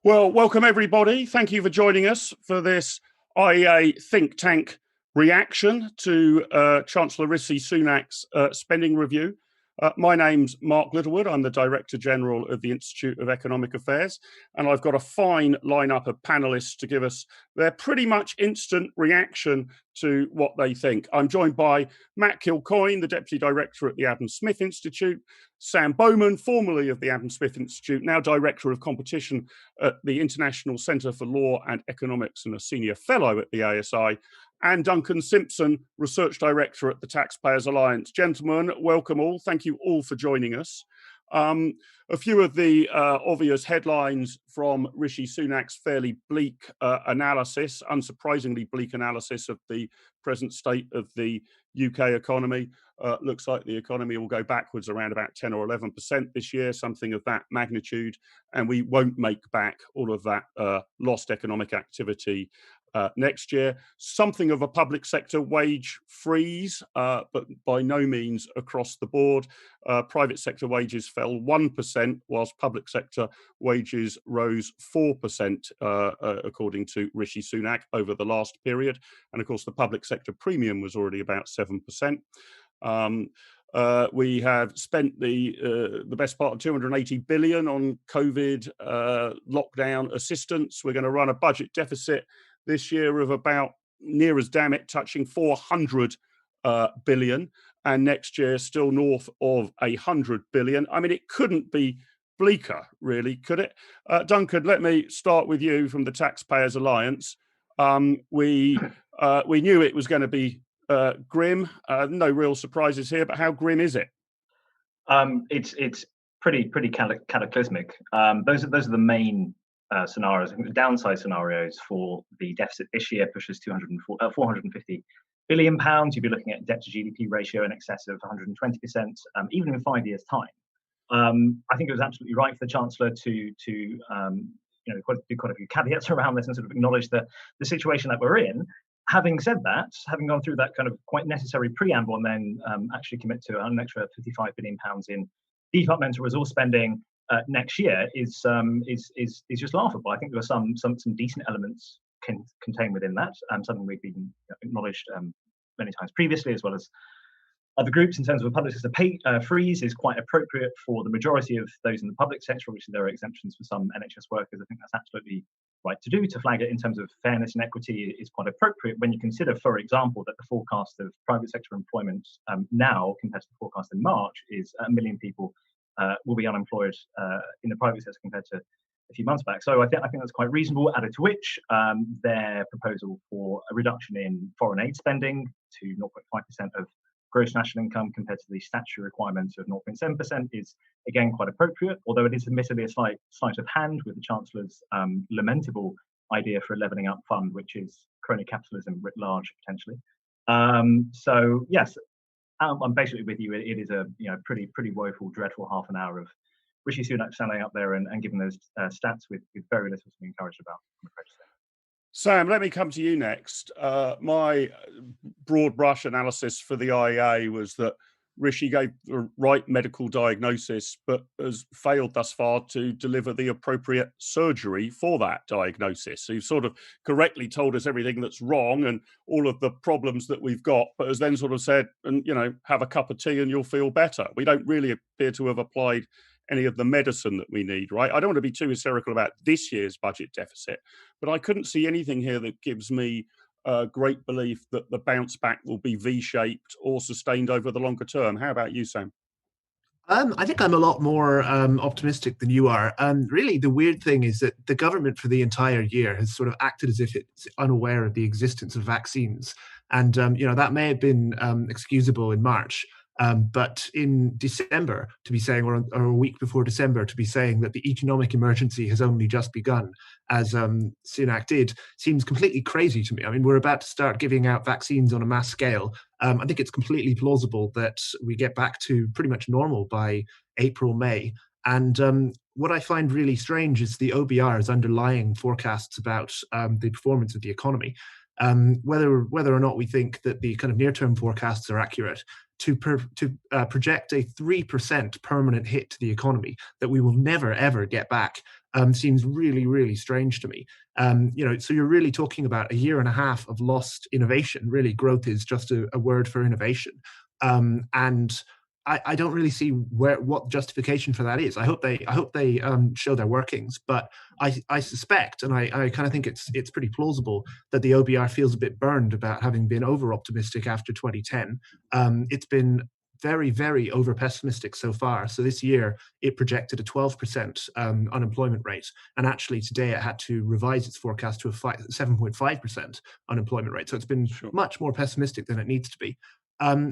Well, welcome everybody. Thank you for joining us for this IEA think tank reaction to Chancellor Rishi Sunak's spending review. My name's Mark Littlewood. I'm the Director General of the Institute of Economic Affairs, and I've got a fine lineup of panelists to give us their pretty much instant reaction to what they think. I'm joined by Matt Kilcoyne, the Deputy Director at the Adam Smith Institute, Sam Bowman, formerly of the Adam Smith Institute, now Director of Competition at the International Centre for Law and Economics and a Senior Fellow at the ASI, and Duncan Simpson, Research Director at the Taxpayers Alliance. Gentlemen, welcome all. Thank you all for joining us. A few of the obvious headlines from Rishi Sunak's fairly bleak analysis, unsurprisingly bleak analysis of the present state of the UK economy. Looks like the economy will go backwards around about 10 or 11% this year, something of that magnitude, and we won't make back all of that lost economic activity next year. Something of a public sector wage freeze, but by no means across the board. Private sector wages fell 1%, whilst public sector wages rose 4%, according to Rishi Sunak, over the last period. And of course, the public sector premium was already about 7%. We have spent the best part of 280 billion on COVID lockdown assistance. We're going to run a budget deficit this year of about, near as damn it, touching 400 billion, and next year still north of 100 billion. I mean, it couldn't be bleaker, really, could it? Duncan, let me start with you from the Taxpayers Alliance. We knew it was going to be grim. No real surprises here, but how grim is it? It's pretty cataclysmic. Those are the main scenarios. I think the downside scenarios for the deficit this year pushes 450 billion pounds. You'd be looking at debt to GDP ratio in excess of 120%, even in 5 years' time. I think it was absolutely right for the Chancellor to do quite a few caveats around this and sort of acknowledge the situation that we're in. Having said that, having gone through that kind of quite necessary preamble and then actually commit to an extra 55 billion pounds in departmental resource spending next year is just laughable. I think there are some decent elements contained within that, something we've been acknowledged many times previously, as well as other groups, in terms of a public sector pay freeze is quite appropriate for the majority of those in the public sector. Obviously, there are exemptions for some NHS workers. I think that's absolutely right to do. To flag it in terms of fairness and equity is quite appropriate when you consider, for example, that the forecast of private sector employment now compared to the forecast in March is 1 million people will be unemployed in the private sector compared to a few months back. So I think that's quite reasonable, added to which their proposal for a reduction in foreign aid spending to 0.5% of gross national income compared to the statutory requirements of 0.7% is again quite appropriate, although it is admittedly a slight of hand with the Chancellor's lamentable idea for a levelling up fund, which is crony capitalism writ large potentially. So yes, I'm basically with you. It is a pretty woeful, dreadful half an hour of Rishi Sunak standing up there and giving those stats with very little to be encouraged about, I'm afraid to say. Sam, let me come to you next. My broad brush analysis for the IEA was that Rishi gave the right medical diagnosis, but has failed thus far to deliver the appropriate surgery for that diagnosis. So you've sort of correctly told us everything that's wrong and all of the problems that we've got, but has then sort of said, and have a cup of tea and you'll feel better. We don't really appear to have applied any of the medicine that we need, right? I don't want to be too hysterical about this year's budget deficit, but I couldn't see anything here that gives me great belief that the bounce back will be V-shaped or sustained over the longer term. How about you, Sam? I think I'm a lot more optimistic than you are. Really, the weird thing is that the government for the entire year has sort of acted as if it's unaware of the existence of vaccines. And, that may have been excusable in March. But in December, to be saying, or a week before December, to be saying that the economic emergency has only just begun, as Sunak did, seems completely crazy to me. I mean, we're about to start giving out vaccines on a mass scale. I think it's completely plausible that we get back to pretty much normal by April, May. And what I find really strange is the OBR's underlying forecasts about the performance of the economy. whether or not we think that the kind of near-term forecasts are accurate, to project a 3% permanent hit to the economy that we will never ever get back seems really, really strange to me. So you're really talking about a year and a half of lost innovation. Really, growth is just a word for innovation, and I don't really see what justification for that is. I hope they show their workings, but I suspect, and I kind of think it's pretty plausible that the OBR feels a bit burned about having been over optimistic after 2010. It's been very, very over pessimistic so far. So this year it projected a 12% unemployment rate, and actually today it had to revise its forecast to a 7.5% unemployment rate. So it's been much more pessimistic than it needs to be.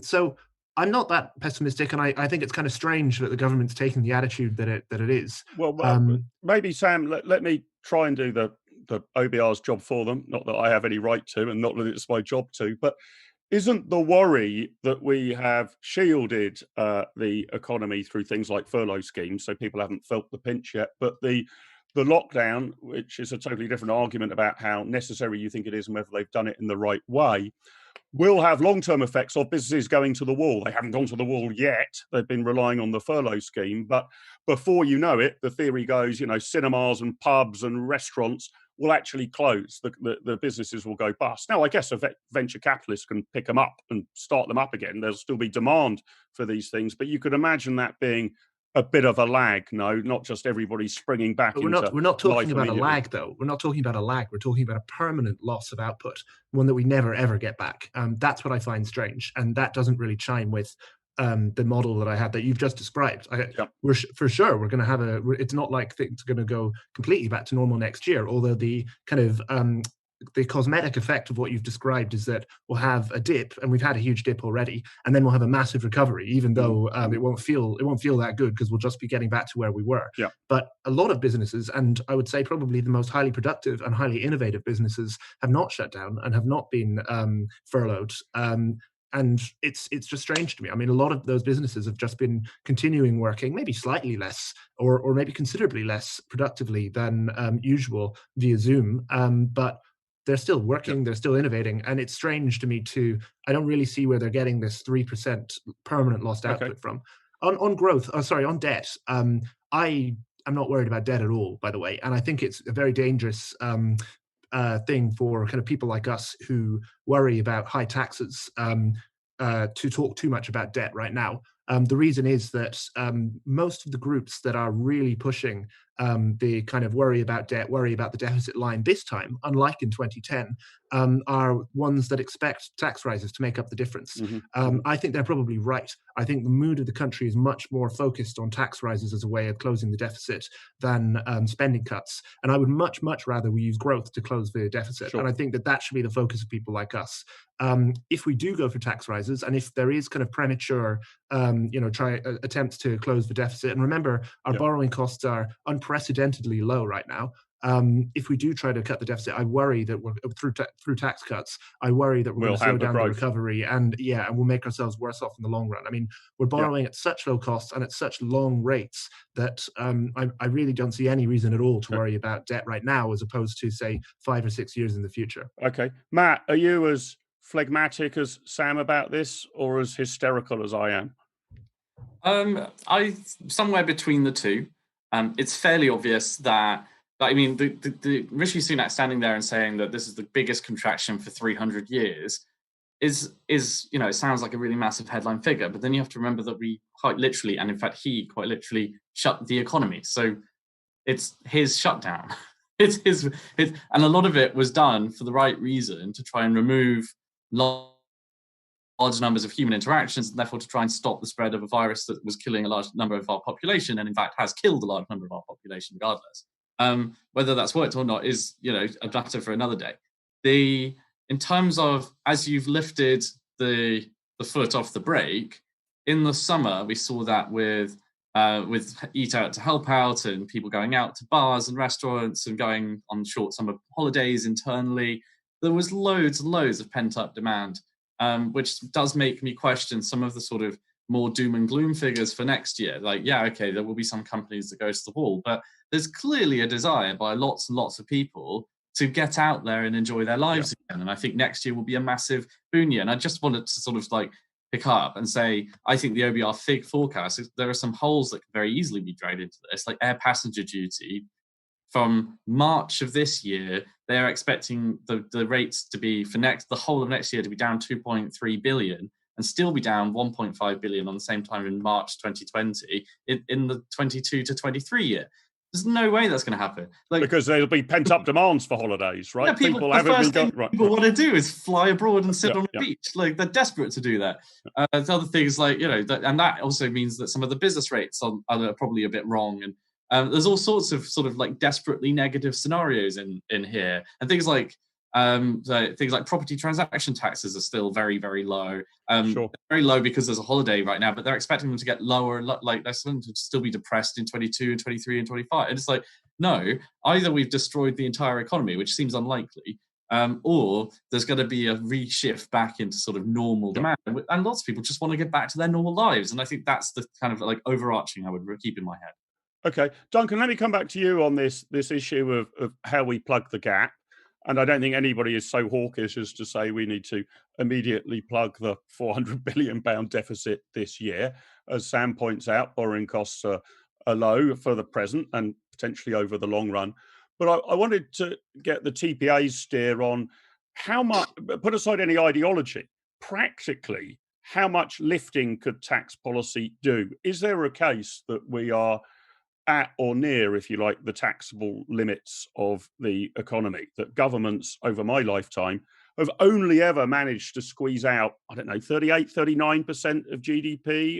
So I'm not that pessimistic, and I think it's kind of strange that the government's taking the attitude that it is. Well, maybe Sam, let me try and do the OBR's job for them. Not that I have any right to, and not that it's my job to, but isn't the worry that we have shielded the economy through things like furlough schemes, so people haven't felt the pinch yet, but the lockdown, which is a totally different argument about how necessary you think it is and whether they've done it in the right way, will have long-term effects of businesses going to the wall. They haven't gone to the wall yet. They've been relying on the furlough scheme. But before you know it, the theory goes, cinemas and pubs and restaurants will actually close. The businesses will go bust. Now, I guess a venture capitalist can pick them up and start them up again. There'll still be demand for these things. But you could imagine that being a bit of a lag, not just everybody springing back into life. We're not talking about a lag, though. We're not talking about a lag. We're talking about a permanent loss of output, one that we never, ever get back. That's what I find strange, and that doesn't really chime with the model that I had that you've just described. We're for sure we're going to have it's not like things are going to go completely back to normal next year, although the kind of the cosmetic effect of what you've described is that we'll have a dip, and we've had a huge dip already, and then we'll have a massive recovery, even though it won't feel that good because we'll just be getting back to where we were. Yeah. But a lot of businesses, and I would say probably the most highly productive and highly innovative businesses, have not shut down and have not been furloughed. And it's just strange to me. I mean, a lot of those businesses have just been continuing working, maybe slightly less or maybe considerably less productively than usual via Zoom. But they're still working, they're still innovating, and it's strange to me too. I don't really see where they're getting this 3% permanent lost output from. On growth, on debt, I am not worried about debt at all, by the way, and I think it's a very dangerous thing for kind of people like us who worry about high taxes to talk too much about debt right now. The reason is that most of the groups that are really pushing the kind of worry about debt, worry about the deficit line this time, unlike in 2010, are ones that expect tax rises to make up the difference. I think they're probably right. I think the mood of the country is much more focused on tax rises as a way of closing the deficit than spending cuts. And I would much, much rather we use growth to close the deficit. And I think that should be the focus of people like us. If we do go for tax rises, and if there is kind of premature attempts to close the deficit, and remember, our borrowing costs are unprecedentedly low right now. If we do try to cut the deficit, I worry that we're through tax cuts. I worry that we're going to slow down the recovery, and we'll make ourselves worse off in the long run. I mean, we're borrowing at such low costs and at such long rates that I really don't see any reason at all to worry about debt right now, as opposed to say 5 or 6 years in the future. Okay, Matt, are you as phlegmatic as Sam about this, or as hysterical as I am? I somewhere between the two. It's fairly obvious that, I mean, the Rishi Sunak standing there and saying that this is the biggest contraction for 300 years is it sounds like a really massive headline figure, but then you have to remember that we quite literally, and in fact he quite literally, shut the economy. So it's his shutdown. It's his, and a lot of it was done for the right reason, to try and remove large numbers of human interactions, and therefore to try and stop the spread of a virus that was killing a large number of our population, and in fact has killed a large number of our population regardless. Whether that's worked or not is, a matter for another day. In terms of, as you've lifted the foot off the brake, in the summer we saw that with Eat Out to Help Out, and people going out to bars and restaurants and going on short summer holidays internally. There was loads and loads of pent-up demand, which does make me question some of the sort of more doom and gloom figures for next year. Like, okay, there will be some companies that go to the wall, but there's clearly a desire by lots and lots of people to get out there and enjoy their lives again. And I think next year will be a massive boon year. And I just wanted to sort of like pick up and say, I think the OBR FIG forecast, there are some holes that could very easily be dragged into this, like air passenger duty. From March of this year, they're expecting the rates to be for the whole of next year to be down 2.3 billion and still be down 1.5 billion on the same time in March 2020 in the 22 to 23 year. There's no way that's going to happen. Like, because there'll be pent-up demands for holidays, right? Yeah, people haven't been going. People want to do is fly abroad and sit on the beach. Like, they're desperate to do that. There's other things like, and that also means that some of the business rates are probably a bit wrong. And there's all sorts of sort of like desperately negative scenarios in here, and things like property transaction taxes are still very, very low. Very low because there's a holiday right now, but they're expecting them to get lower. Like they're going to still be depressed in 22 and 23 and 25. And it's like, no, either we've destroyed the entire economy, which seems unlikely, or there's going to be a reshift back into sort of normal demand. And lots of people just want to get back to their normal lives. And I think that's the kind of like overarching I would keep in my head. Okay, Duncan, let me come back to you on this issue of how we plug the gap. And I don't think anybody is so hawkish as to say we need to immediately plug the £400 billion deficit this year. As Sam points out, borrowing costs are low for the present and potentially over the long run. But I wanted to get the TPA's steer on how much, put aside any ideology, practically, how much lifting could tax policy do? Is there a case that we are at or near, if you like, the taxable limits of the economy, that governments over my lifetime have only ever managed to squeeze out, 38, 39% of GDP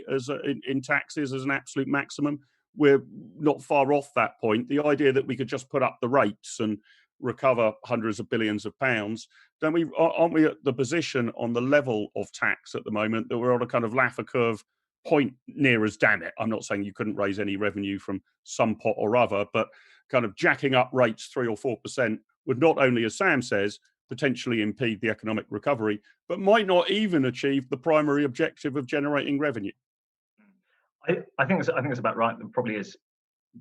in taxes as an absolute maximum? We're not far off that point. The idea that we could just put up the rates and recover hundreds of billions of pounds, aren't we at the position on the level of tax at the moment that we're on a kind of Laffer curve point near as damn it? I'm not saying you couldn't raise any revenue from some pot or other, but kind of jacking up rates 3 or 4% would not only, as Sam says, potentially impede the economic recovery, but might not even achieve the primary objective of generating revenue. I think it's about right. There probably is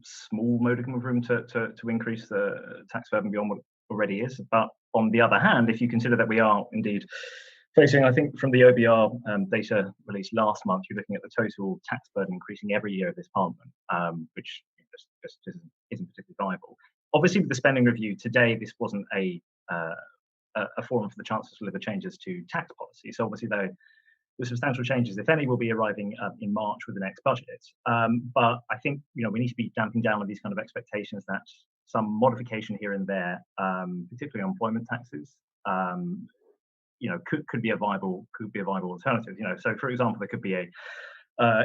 small modicum of room to increase the tax burden beyond what it already is. But on the other hand, if you consider that we are indeed facing, I think from the OBR data released last month, you're looking at the total tax burden increasing every year of this parliament, which just isn't particularly viable. Obviously, with the spending review today, this wasn't a forum for the Chancellor to deliver changes to tax policy. So obviously, though, the substantial changes, if any, will be arriving in March with the next budget. But I think we need to be damping down on these kind of expectations that some modification here and there, particularly on employment taxes, could be a viable alternative. So for example, there could be a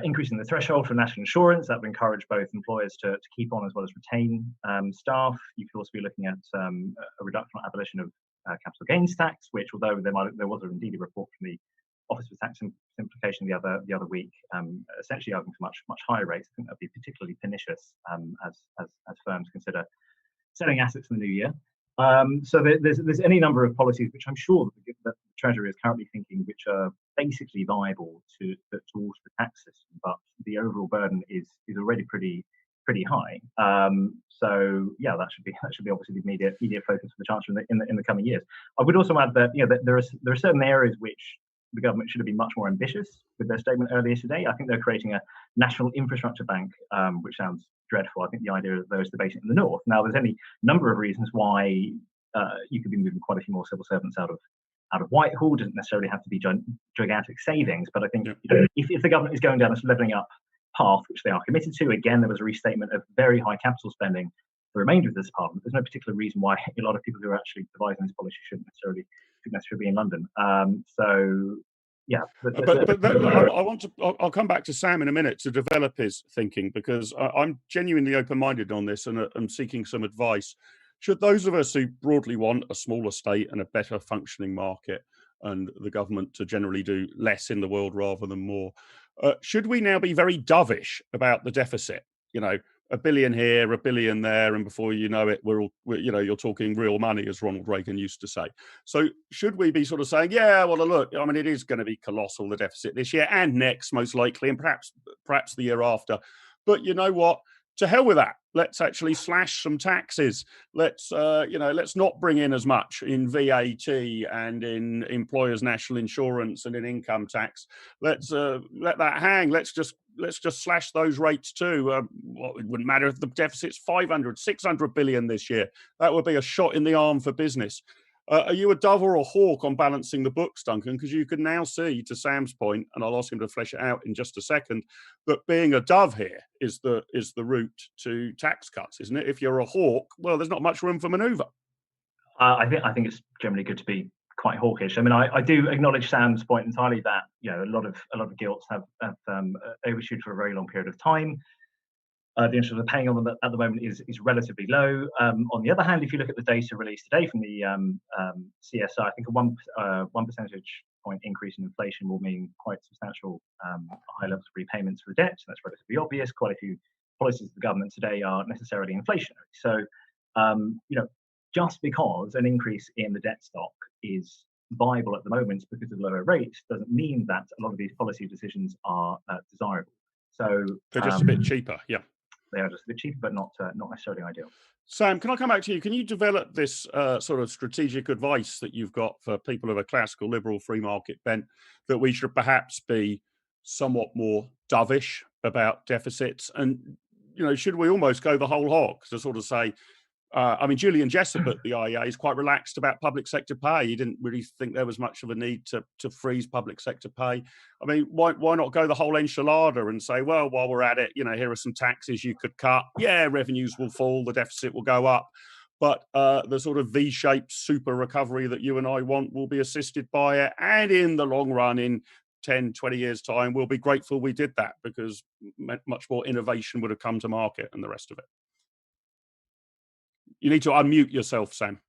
increase in the threshold for national insurance that would encourage both employers to keep on as well as retain staff. You could also be looking at a reduction or abolition of capital gains tax, which, although there was indeed a report from the Office for Tax Simplification the other week, essentially arguing for much higher rates. I think that would be particularly pernicious as firms consider selling assets in the new year. So there's any number of policies which I'm sure that the Treasury is currently thinking, which are basically viable to alter the tax system, but the overall burden is already pretty high. So yeah, that should be obviously the immediate focus for the Chancellor in the coming years. I would also add that that there are certain areas which the government should have been much more ambitious with their statement earlier today. I think they're creating a national infrastructure bank, which sounds dreadful. I think the idea of those debating in the north. Now, there's any number of reasons why you could be moving quite a few more civil servants out of Whitehall. It doesn't necessarily have to be gigantic savings, but I think if the government is going down this levelling up path, which they are committed to, again, there was a restatement of very high capital spending the remainder of this parliament. There's no particular reason why a lot of people who are actually devising this policy shouldn't necessarily be in London. So yeah, I'll come back to Sam in a minute to develop his thinking, because I'm genuinely open-minded on this and I'm seeking some advice. Should those of us who broadly want a smaller state and a better functioning market and the government to generally do less in the world rather than more, should we now be very dovish about the deficit? $1 billion here, $1 billion there, and before you know it, you're talking real money, as Ronald Reagan used to say. So should we be sort of saying, yeah, well, look, I mean, it is going to be colossal, the deficit this year and next, most likely, and perhaps the year after. But you know what? to hell with that. Let's actually slash some taxes. Let's let's not bring in as much in VAT and in employers' national insurance and in income tax. Let's let that hang. Let's just slash those rates too. It wouldn't matter if the deficit's 500, 600 billion this year. That would be a shot in the arm for business. Are you a dove or a hawk on balancing the books, Duncan? Because you can now see, to Sam's point, and I'll ask him to flesh it out in just a second, that being a dove here is the route to tax cuts, isn't it? If you're a hawk, well, there's not much room for manoeuvre. I think it's generally good to be quite hawkish. I mean, I do acknowledge Sam's point entirely that a lot of gilts have overshoot for a very long period of time. The interest we're paying on them at the moment is relatively low. On the other hand, if you look at the data released today from the CSI, I think a 1 percentage point increase in inflation will mean quite substantial high levels of repayments for the debt. So that's relatively obvious. Quite a few policies of the government today are necessarily inflationary. So, just because an increase in the debt stock is viable at the moment because of lower rates doesn't mean that a lot of these policy decisions are desirable. So they're just a bit cheaper, yeah. They are just a bit cheaper, but not necessarily ideal. Sam, can I come back to you? Can you develop this sort of strategic advice that you've got for people of a classical liberal free market bent, that we should perhaps be somewhat more dovish about deficits? And, should we almost go the whole hog to sort of say, Julian Jessup at the IEA is quite relaxed about public sector pay. He didn't really think there was much of a need to freeze public sector pay. I mean, why not go the whole enchilada and say, well, while we're at it, here are some taxes you could cut. Yeah, revenues will fall, the deficit will go up. But the sort of V-shaped super recovery that you and I want will be assisted by it. And in the long run, in 10, 20 years' time, we'll be grateful we did that because much more innovation would have come to market and the rest of it. You need to unmute yourself, Sam.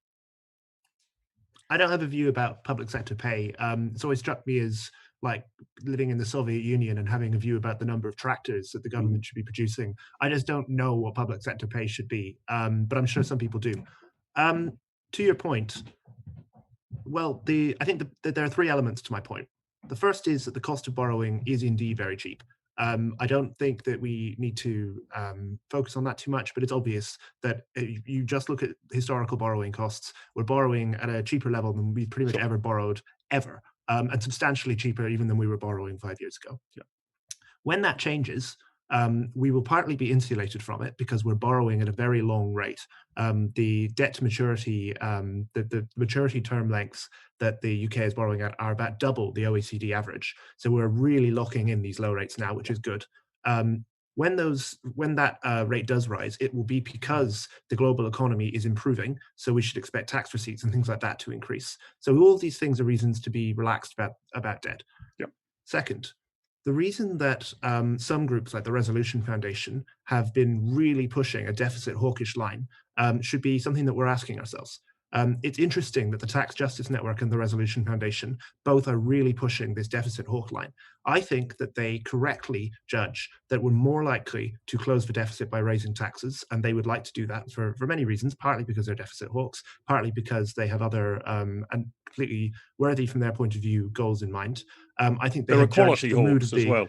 I don't have a view about public sector pay. It's always struck me as like living in the Soviet Union and having a view about the number of tractors that the government should be producing. I just don't know what public sector pay should be, but I'm sure some people do. To your point, well, I think that there are three elements to my point. The first is that the cost of borrowing is indeed very cheap. I don't think that we need to focus on that too much, but it's obvious that if you just look at historical borrowing costs, we're borrowing at a cheaper level than we've pretty much ever borrowed, ever, and substantially cheaper even than we were borrowing 5 years ago. Yeah. When that changes, we will partly be insulated from it because we're borrowing at a very long rate. The debt to maturity, the maturity term lengths that the UK is borrowing at are about double the OECD average. So we're really locking in these low rates now, which is good. When that rate does rise, it will be because the global economy is improving. So we should expect tax receipts and things like that to increase. So all these things are reasons to be relaxed about debt. Yep. Second, the reason that some groups like the Resolution Foundation have been really pushing a deficit hawkish line should be something that we're asking ourselves. It's interesting that the Tax Justice Network and the Resolution Foundation both are really pushing this deficit hawk line. I think that they correctly judge that we're more likely to close the deficit by raising taxes, and they would like to do that for many reasons, partly because they're deficit hawks, partly because they have other and completely worthy from their point of view goals in mind. I think they're equality hawks as well.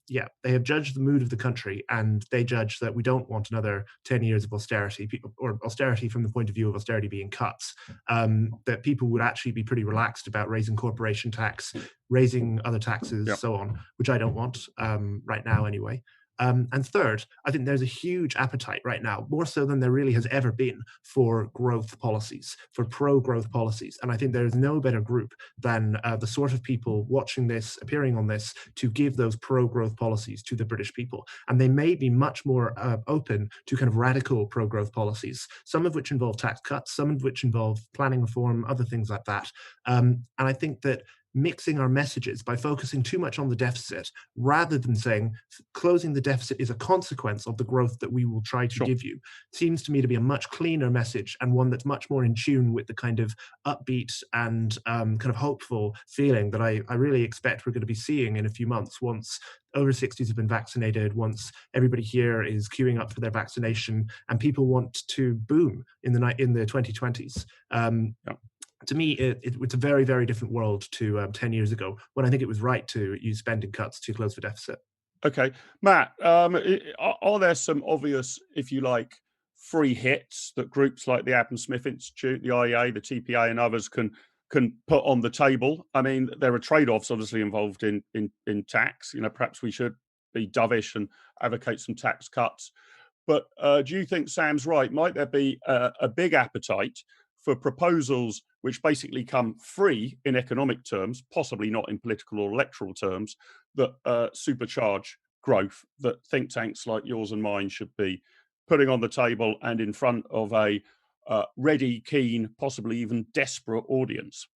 Yeah. They have judged the mood of the country, and they judge that we don't want another 10 years of austerity, or austerity from the point of view of austerity being cuts, that people would actually be pretty relaxed about raising corporation tax, raising other taxes, so on, which I don't want right now anyway. And third, I think there's a huge appetite right now, more so than there really has ever been, for growth policies, for pro-growth policies. And I think there is no better group than the sort of people watching this, appearing on this, to give those pro-growth policies to the British people. And they may be much more open to kind of radical pro-growth policies, some of which involve tax cuts, some of which involve planning reform, other things like that. And I think that mixing our messages by focusing too much on the deficit rather than saying closing the deficit is a consequence of the growth that we will try to give you seems to me to be a much cleaner message, and one that's much more in tune with the kind of upbeat and kind of hopeful feeling that I really expect we're going to be seeing in a few months once over 60s have been vaccinated, once everybody here is queuing up for their vaccination and people want to boom in the 2020s. To me, it's a very, very different world to 10 years ago, when I think it was right to use spending cuts to close the deficit. Okay, Matt, are there some obvious, if you like, free hits that groups like the Adam Smith Institute, the IEA, the TPA, and others can put on the table? I mean, there are trade-offs obviously involved in tax. You know, perhaps we should be dovish and advocate some tax cuts. But do you think Sam's right? Might there be a big appetite for proposals which basically come free in economic terms, possibly not in political or electoral terms, that supercharge growth, that think tanks like yours and mine should be putting on the table and in front of a ready, keen, possibly even desperate audience?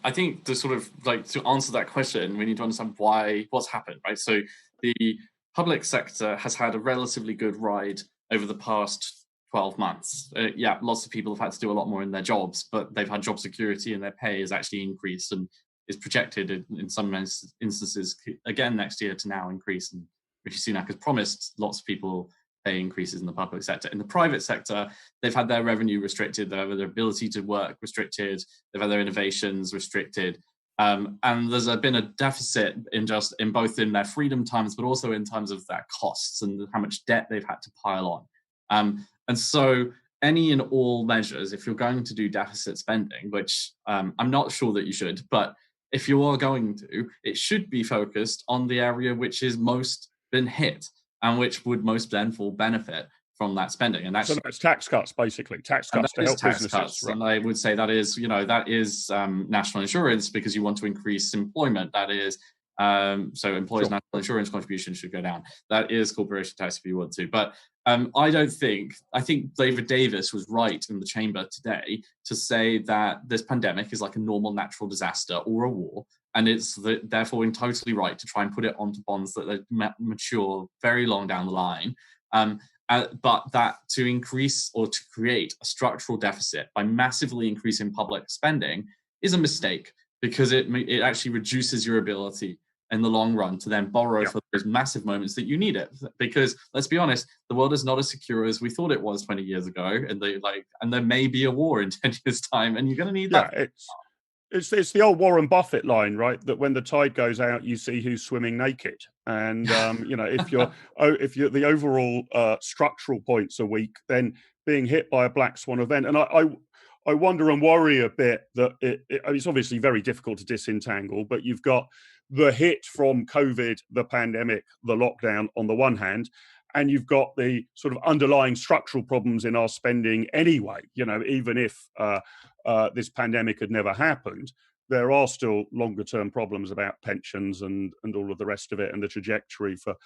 I think to sort of like to answer that question, we need to understand what's happened, right? So the public sector has had a relatively good ride over the past 12 months. Yeah, lots of people have had to do a lot more in their jobs, but they've had job security and their pay has actually increased and is projected in some instances again next year to now increase. And Rishi Sunak has promised lots of people pay increases in the public sector. In the private sector, they've had their revenue restricted, they've had their ability to work restricted, they've had their innovations restricted. And there's been a deficit in both in their freedom times, but also in terms of their costs and how much debt they've had to pile on. And so any and all measures, if you're going to do deficit spending, which I'm not sure that you should, but if you are going to, it should be focused on the area which is most been hit and which would most then full benefit from that spending. And so that's tax cuts, basically, tax cuts to help businesses. Cuts, right? And I would say that is, national insurance, because you want to increase employment. That is, so employers' national insurance contribution should go down. That is corporation tax if you want to. But I think David Davis was right in the chamber today to say that this pandemic is like a normal natural disaster or a war. And it's therefore totally right to try and put it onto bonds that mature very long down the line. But that to increase or to create a structural deficit by massively increasing public spending is a mistake, because it actually reduces your ability in the long run to then borrow for those massive moments that you need it. Because let's be honest, the world is not as secure as we thought it was 20 years ago, and there may be a war in 10 years' time, and you're going to need that. It's the old Warren Buffett line, right? That when the tide goes out, you see who's swimming naked. And if the overall structural points are weak, then being hit by a black swan event, and I wonder and worry a bit that it's obviously very difficult to disentangle, but you've got the hit from COVID, the pandemic, the lockdown on the one hand, and you've got the sort of underlying structural problems in our spending anyway. Even if this pandemic had never happened, there are still longer term problems about pensions and all of the rest of it, and the trajectory for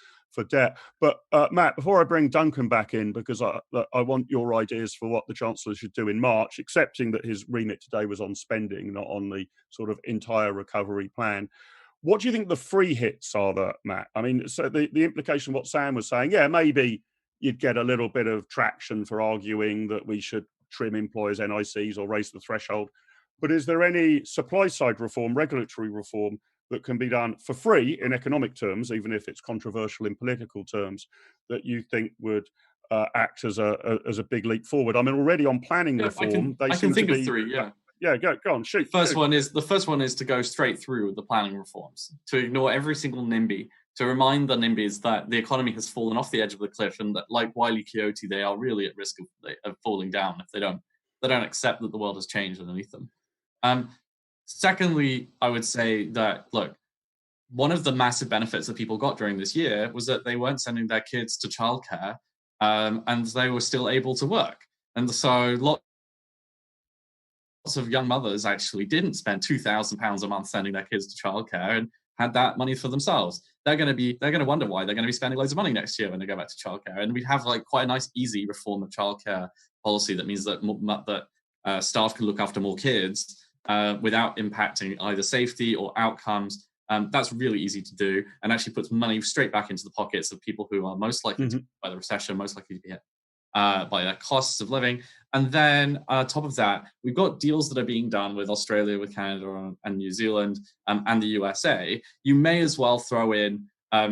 debt. But Matt, before I bring Duncan back in, because I want your ideas for what the Chancellor should do in March, accepting that his remit today was on spending, not on the sort of entire recovery plan. What do you think the free hits are, that, Matt? I mean, so the implication of what Sam was saying, maybe you'd get a little bit of traction for arguing that we should trim employers' NICs or raise the threshold. But is there any supply side reform, regulatory reform, that can be done for free in economic terms, even if it's controversial in political terms, that you think would act as a big leap forward? I mean, already on planning reform, I can think of three. Yeah, go on, shoot. The first one is to go straight through with the planning reforms, to ignore every single NIMBY, to remind the NIMBYs that the economy has fallen off the edge of the cliff, and that, like Wile E. Coyote, they are really at risk of falling down if they don't accept that the world has changed underneath them. Secondly, I would say that, look, one of the massive benefits that people got during this year was that they weren't sending their kids to childcare, and they were still able to work. And so lots of young mothers actually didn't spend £2,000 a month sending their kids to childcare and had that money for themselves. They're going to wonder why they're going to be spending loads of money next year when they go back to childcare. And we'd have quite a nice, easy reform of childcare policy that means that staff can look after more kids without impacting either safety or outcomes. That's really easy to do, and actually puts money straight back into the pockets of people who are most likely to be by the recession, most likely to be hit by the costs of living. And then on top of that, we've got deals that are being done with Australia, with Canada and New Zealand, and the USA. You may as well throw in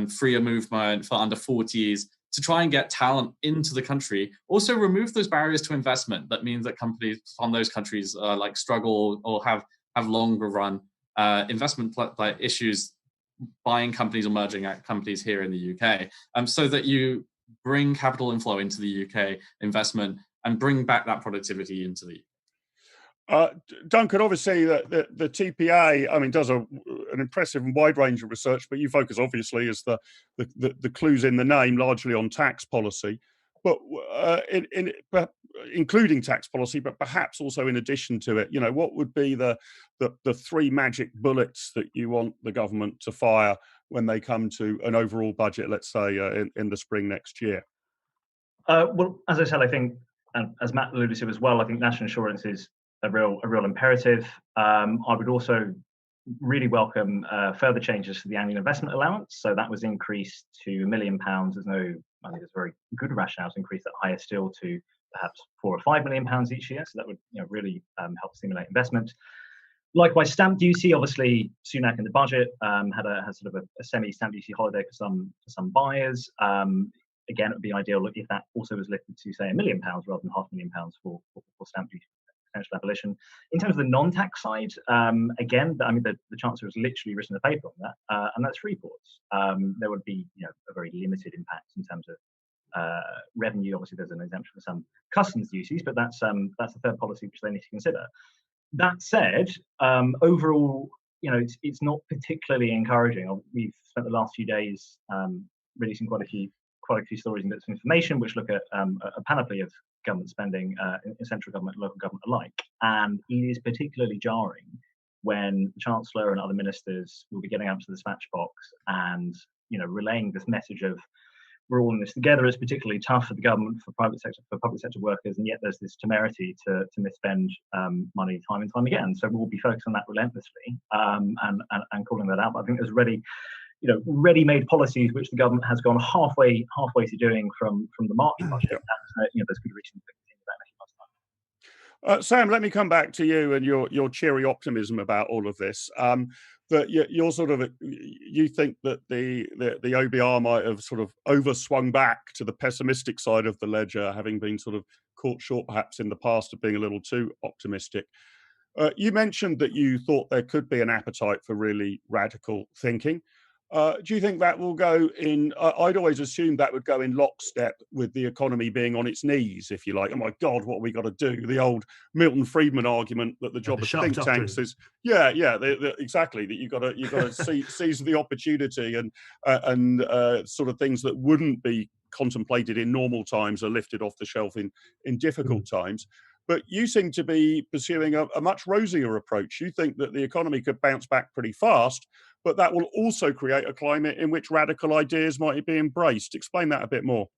freer movement for under 40s to try and get talent into the country. Also remove those barriers to investment that means that companies from those countries struggle or have longer run investment issues buying companies or merging companies here in the UK, so that you bring capital inflow into the UK, investment, and bring back that productivity into the Duncan, obviously, the TPA, I mean, does an impressive and wide range of research, but you focus, obviously, as the clues in the name, largely on tax policy, but including tax policy, but perhaps also in addition to it, what would be the three magic bullets that you want the government to fire when they come to an overall budget, let's say, in the spring next year? Well, as I said, I think, and as Matt alluded to as well, I think national insurance is a real imperative. I would also really welcome further changes to the annual investment allowance. So that was increased to £1 million. I think there's very good rationale to increase that higher still to perhaps £4 or £5 million each year. So that would really help stimulate investment. Likewise, stamp duty. Obviously, Sunak in the budget had sort of a semi-stamp duty holiday for some buyers. Again, it would be ideal if that also was lifted to, say, £1 million rather than £500,000 for stamp duty potential abolition. In terms of the non-tax side, again, I mean, the Chancellor has literally written a paper on that, and that's free ports. There would be, a very limited impact in terms of revenue. Obviously, there's an exemption for some customs duties, but that's the third policy which they need to consider. That said, overall, it's not particularly encouraging. We've spent the last few days releasing quite a few stories and bits of information which look at a panoply of government spending in central government and local government alike. And it is particularly jarring when the Chancellor and other ministers will be getting up to the dispatch box and relaying this message of we're all in this together. It's particularly tough for the government, for public sector workers, and yet there's this temerity to misspend money time and time again. So we'll be focused on that relentlessly and calling that out. But I think there's ready-made policies which the government has gone halfway to doing from the March budget. And there's good reason to continue that in a few months' time. Sam, let me come back to you and your cheery optimism about all of this. That you think that the OBR might have sort of overswung back to the pessimistic side of the ledger, having been sort of caught short perhaps in the past of being a little too optimistic. You mentioned that you thought there could be an appetite for really radical thinking. Do you think that will go in? I'd always assumed that would go in lockstep with the economy being on its knees, if you like. Oh my God, what have we got to do? The old Milton Friedman argument that the job of think tanks is, exactly, that you've got to seize the opportunity and sort of things that wouldn't be contemplated in normal times are lifted off the shelf in difficult times. But you seem to be pursuing a much rosier approach. You think that the economy could bounce back pretty fast, but that will also create a climate in which radical ideas might be embraced. Explain that a bit more.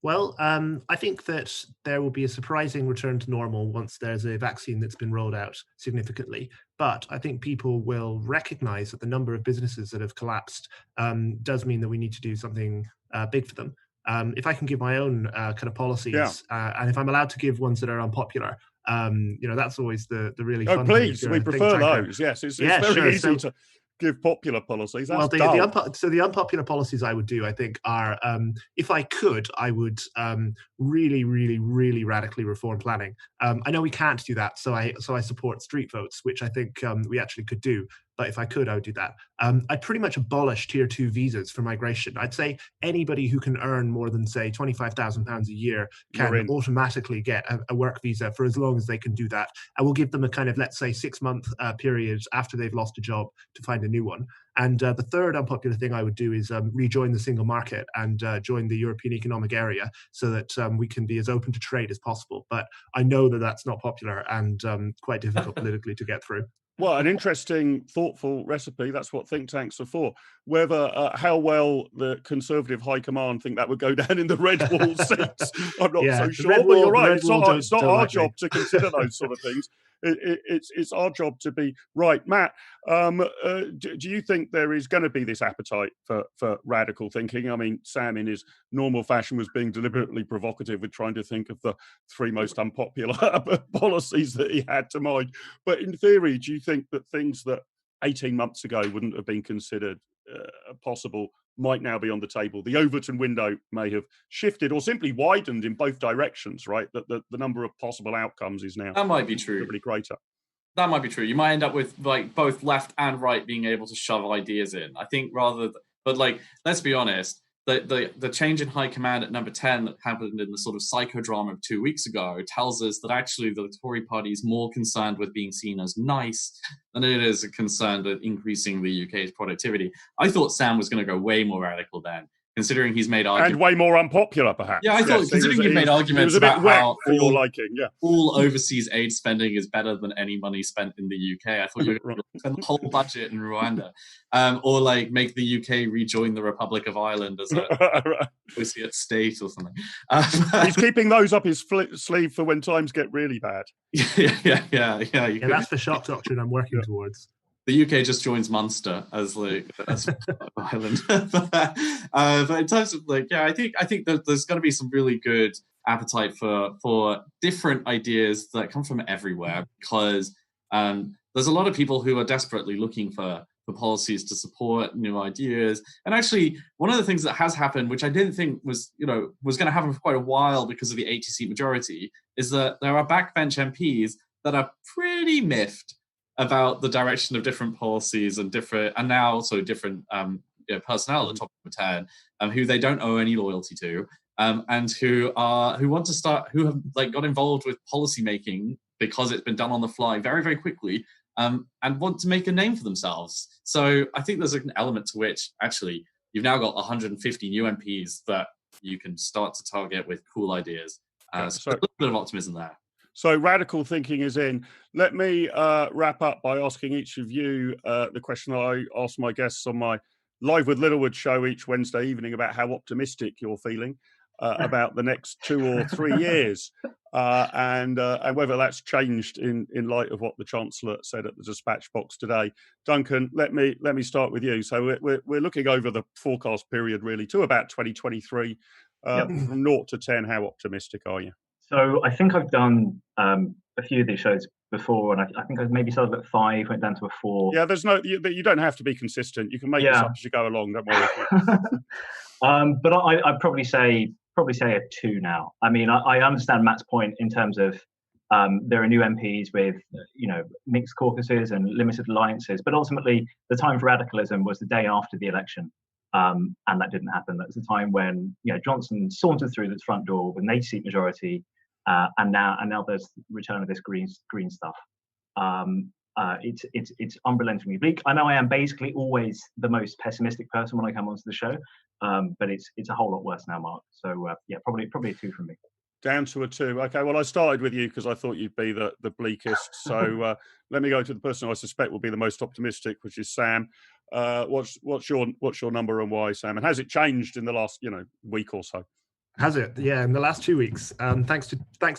Well, I think that there will be a surprising return to normal once there's a vaccine that's been rolled out significantly. But I think people will recognize that the number of businesses that have collapsed does mean that we need to do something big for them. If I can give my own kind of policies, and if I'm allowed to give ones that are unpopular, that's always the really fun thing. Oh, please, we prefer those. Yes, it's very easy to give popular policies. That's the unpopular policies I would do, I think, are if I could, I would really, really, really radically reform planning. I know we can't do that, so I support street votes, which I think we actually could do. But if I could, I would do that. I'd pretty much abolish Tier 2 visas for migration. I'd say anybody who can earn more than, say, £25,000 a year can automatically get a work visa for as long as they can do that. And we'll give them a kind of, let's say, 6-month period after they've lost a job to find a new one. And the third unpopular thing I would do is rejoin the single market and join the European Economic Area so that we can be as open to trade as possible. But I know that that's not popular and quite difficult politically to get through. Well, an interesting, thoughtful recipe. That's what think tanks are for. Whether how well the Conservative High Command think that would go down in the red wall seats, I'm not so sure. But you're right. It's not our job to consider those sort of things. It's our job to be right. Matt, do you think there is going to be this appetite for radical thinking? I mean, Sam, in his normal fashion, was being deliberately provocative with trying to think of the 3 most unpopular policies that he had to mind. But in theory, do you think that things that 18 months ago wouldn't have been considered possible might now be on the table? The Overton window may have shifted or simply widened in both directions, right? That the number of possible outcomes is now that might be true. Greater. That might be true. You might end up with like both left and right being able to shove ideas in. I think but like, let's be honest, the change in high command at number 10 that happened in the sort of psychodrama of 2 weeks ago tells us that actually the Tory party is more concerned with being seen as nice than it is concerned with increasing the UK's productivity. I thought Sam was going to go way more radical then, considering he's made arguments. And way more unpopular, perhaps. Yeah, I thought, considering you've made arguments about how all overseas aid spending is better than any money spent in the UK, I thought you were going to spend the whole budget in Rwanda. Or like make the UK rejoin the Republic of Ireland as a associate state or something. He's keeping those up his sleeve for when times get really bad. Yeah. That's the shock doctrine I'm working towards. The UK just joins Munster as Ireland. But in terms of I think that there's going to be some really good appetite for different ideas that come from everywhere, because there's a lot of people who are desperately looking for policies to support new ideas. And actually, one of the things that has happened, which I didn't think was going to happen for quite a while because of the 80-seat majority, is that there are backbench MPs that are pretty miffed about the direction of different policies and now also different personnel at the top of the 10, who they don't owe any loyalty to, and who have got involved with policy making because it's been done on the fly very, very quickly, and want to make a name for themselves. So I think there's an element to which actually you've now got 150 new MPs that you can start to target with cool ideas. So a little bit of optimism there. So radical thinking is in. Let me wrap up by asking each of you the question I ask my guests on my Live with Littlewood show each Wednesday evening about how optimistic you're feeling about the next 2 or 3 years, and whether that's changed in light of what the Chancellor said at the dispatch box today. Duncan, let me start with you. So we're looking over the forecast period really to about 2023. From 0 to 10, how optimistic are you? So I think I've done a few of these shows before, and I think I maybe started at 5, went down to a 4. Yeah, you don't have to be consistent. You can make this up as you go along. Don't worry. But I'd probably say a 2 now. I mean, I understand Matt's point in terms of there are new MPs with mixed caucuses and limited alliances, but ultimately the time for radicalism was the day after the election. And that didn't happen. That was the time when Johnson sauntered through the front door with an 80-seat majority, and now there's return of this green stuff. It's unrelentingly bleak. I know I am basically always the most pessimistic person when I come onto the show, but it's a whole lot worse now, Mark. So probably a 2 from me. Down to a 2. Okay, well, I started with you because I thought you'd be the bleakest. So let me go to the person I suspect will be the most optimistic, which is Sam. What's your number and why, Sam? And has it changed in the last week or so? Has it? Yeah, in the last 2 weeks. Thanks to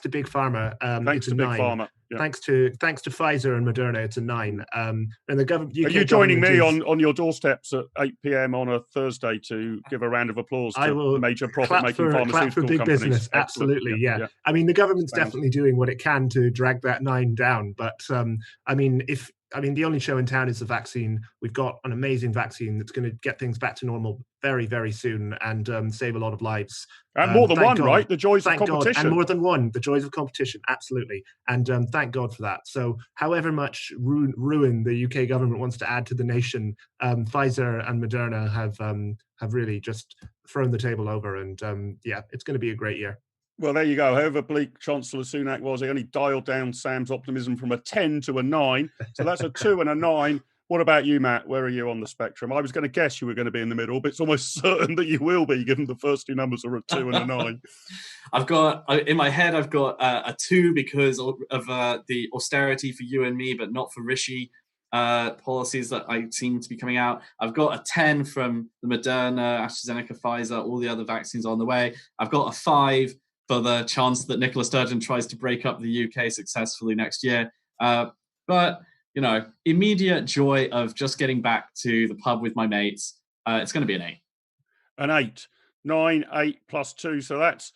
Big Pharma. Thanks to Big Pharma. Yeah. Thanks to Pfizer and Moderna, it's a 9. And the government. Are you joining me on your doorsteps at 8 p.m. on a Thursday to give a round of applause to major profit-making pharmaceutical big companies? Business. Absolutely, yeah. I mean, the government's definitely doing what it can to drag that 9 down. But the only show in town is the vaccine. We've got an amazing vaccine that's going to get things back to normal very, very soon and save a lot of lives. And more than one, God. Right? The joys of competition. God. And more than one. The joys of competition, absolutely. And thank God for that. So however much ruin the UK government wants to add to the nation, Pfizer and Moderna have really just thrown the table over. And it's going to be a great year. Well, there you go. However bleak Chancellor Sunak was, he only dialed down Sam's optimism from a 10 to a 9. So that's a 2 and a 9. What about you, Matt? Where are you on the spectrum? I was going to guess you were going to be in the middle, but it's almost certain that you will be, given the first 2 numbers are a 2 and a 9. In my head, I've got a 2 because of the austerity for you and me, but not for Rishi policies that I seem to be coming out. I've got a 10 from the Moderna, AstraZeneca, Pfizer, all the other vaccines on the way. I've got a 5 for the chance that Nicola Sturgeon tries to break up the UK successfully next year. But, immediate joy of just getting back to the pub with my mates. It's going to be an 8. An 8. 9, 8 plus 2. So that's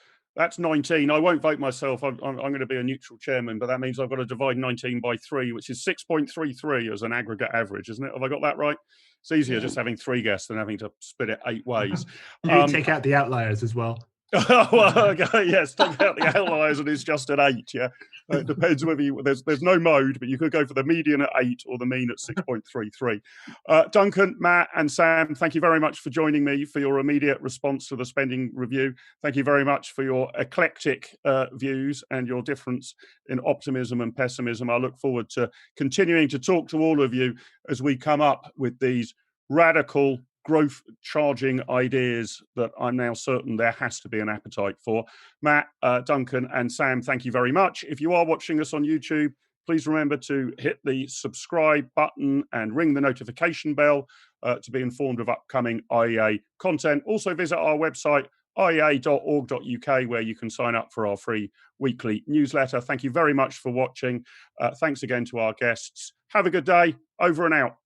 19. I won't vote myself. I'm going to be a neutral chairman, but that means I've got to divide 19 by 3, which is 6.33 as an aggregate average, isn't it? Have I got that right? It's easier just having 3 guests than having to split it 8 ways. You take out the outliers as well. Well, okay, yes, take out the outliers and it's just an 8, yeah. It depends whether there's no mode, but you could go for the median at 8 or the mean at 6.33. Duncan, Matt and Sam, thank you very much for joining me for your immediate response to the spending review. Thank you very much for your eclectic views and your difference in optimism and pessimism. I look forward to continuing to talk to all of you as we come up with these radical growth charging ideas that I'm now certain there has to be an appetite for. Matt, Duncan and Sam, thank you very much. If you are watching us on YouTube, please remember to hit the subscribe button and ring the notification bell to be informed of upcoming IEA content. Also visit our website, iea.org.uk, where you can sign up for our free weekly newsletter. Thank you very much for watching. Thanks again to our guests. Have a good day. Over and out.